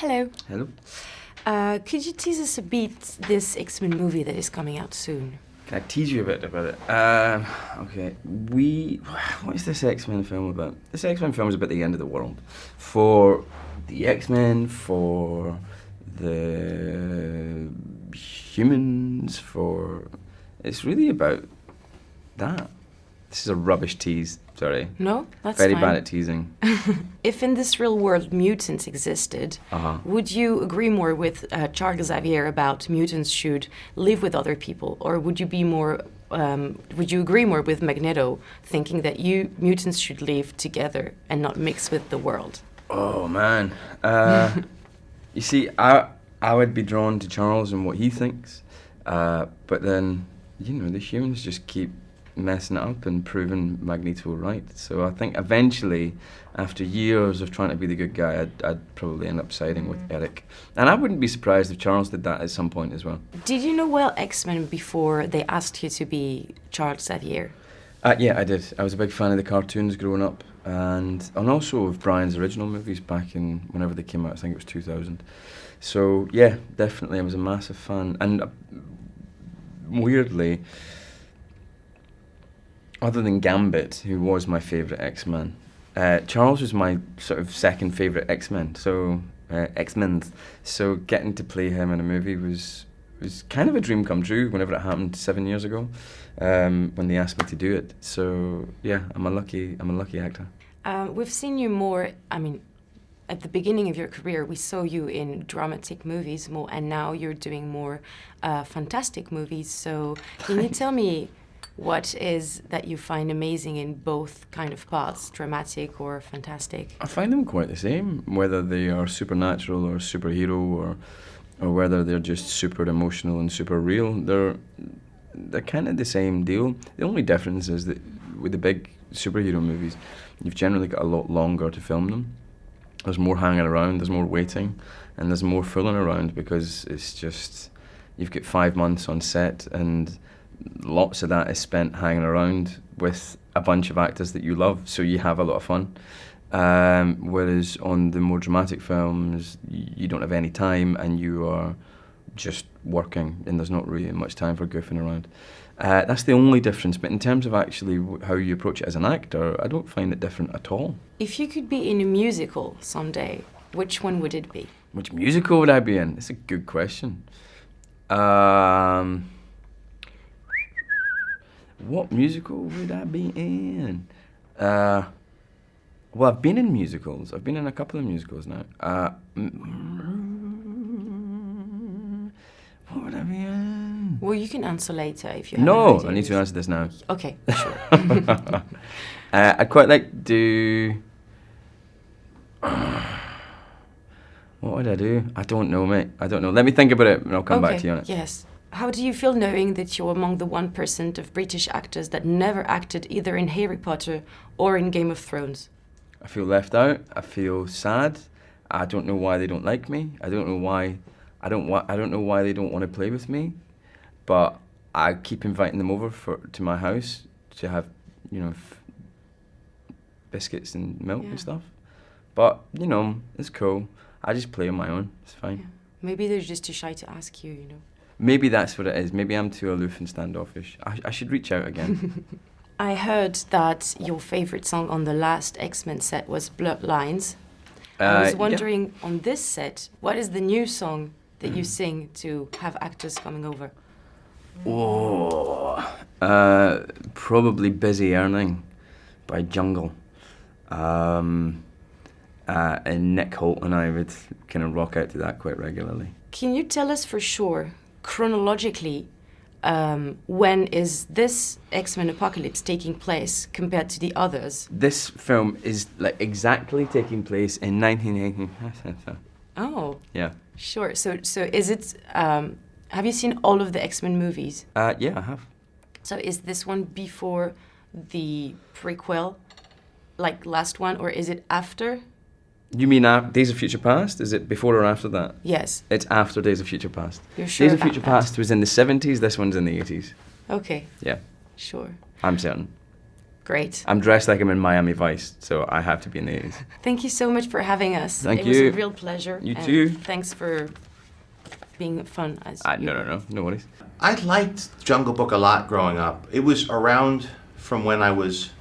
Hello. Hello. Could you tease us a bit this X-Men movie that is coming out soon? Can I tease you a bit about it? Okay. What is this X-Men film about? This X-Men film is about the end of the world. For the X-Men, for the humans, It's really about that. This is a rubbish tease, sorry. No, that's Very fine. bad at teasing. If in this real world mutants existed, would you agree more with Charles Xavier about mutants should live with other people, or would you be more? Would you agree more with Magneto, thinking that mutants should live together and not mix with the world? Oh, man. You see, I would be drawn to Charles and what he thinks, but then, the humans just keep messing it up and proving Magneto right. So I think eventually, after years of trying to be the good guy, I'd probably end up siding with Eric. And I wouldn't be surprised if Charles did that at some point as well. Did you know well X-Men before they asked you to be Charles Xavier? Yeah, I did. I was a big fan of the cartoons growing up, and also of Brian's original movies back in whenever they came out. I think it was 2000. So yeah, definitely, I was a massive fan. And weirdly, other than Gambit, who was my favourite X-Man, Charles was my sort of second favourite X-Men. So X-Men. So getting to play him in a movie was kind of a dream come true. Whenever it happened 7 years ago, when they asked me to do it. So yeah, I'm a lucky actor. We've seen you more. I mean, at the beginning of your career, we saw you in dramatic movies more, and now you're doing more fantastic movies. So can you tell me what is that you find amazing in both kind of parts, dramatic or fantastic? I find them quite the same, whether they are supernatural or superhero or whether they're just super emotional and super real. They're kind of the same deal. The only difference is that with the big superhero movies, you've generally got a lot longer to film them. There's more hanging around, there's more waiting, and there's more fooling around because it's just, you've got 5 months on set and lots of that is spent hanging around with a bunch of actors that you love, so you have a lot of fun. Whereas on the more dramatic films, you don't have any time and you are just working, and there's not really much time for goofing around. That's the only difference, but in terms of actually how you approach it as an actor, I don't find it different at all. If you could be in a musical someday, which one would it be? Which musical would I be in? It's a good question. What musical would I be in? Well, I've been in musicals. I've been in a couple of musicals now. What would I be in? Well, you can answer later if you have No, an idea. I need to answer this now. Okay, sure. I'd quite like to do... What would I do? I don't know, mate. I don't know. Let me think about it and I'll come back to you on it. Yes. How do you feel knowing that you're among the 1% of British actors that never acted either in Harry Potter or in Game of Thrones? I feel left out. I feel sad. I don't know why they don't like me. I don't know why. I don't know why they don't want to play with me. But I keep inviting them over to my house to have, biscuits and milk and stuff. But it's cool. I just play on my own. It's fine. Yeah. Maybe they're just too shy to ask you. Maybe that's what it is. Maybe I'm too aloof and standoffish. I should reach out again. I heard that your favorite song on the last X-Men set was Bloodlines. I was wondering, on this set, what is the new song that you sing to have actors coming over? Oh, probably Busy Earning by Jungle. And Nick Holt and I would kind of rock out to that quite regularly. Can you tell us for sure, chronologically, when is this X-Men Apocalypse taking place compared to the others? This film is exactly taking place in 1980. Oh. Yeah. Sure. So is it? Have you seen all of the X-Men movies? Yeah, I have. So is this one before the prequel, like last one, or is it after? You mean Days of Future Past? Is it before or after that? Yes. It's after Days of Future Past. You're sure Days of about Future that? Past was in the 70s, this one's in the 80s. Okay. Yeah. Sure. I'm certain. Great. I'm dressed like I'm in Miami Vice, so I have to be in the 80s. Thank you so much for having us. Thank it you. was a real pleasure. You and too. Thanks for being fun. No worries. I liked Jungle Book a lot growing up. It was around from when I was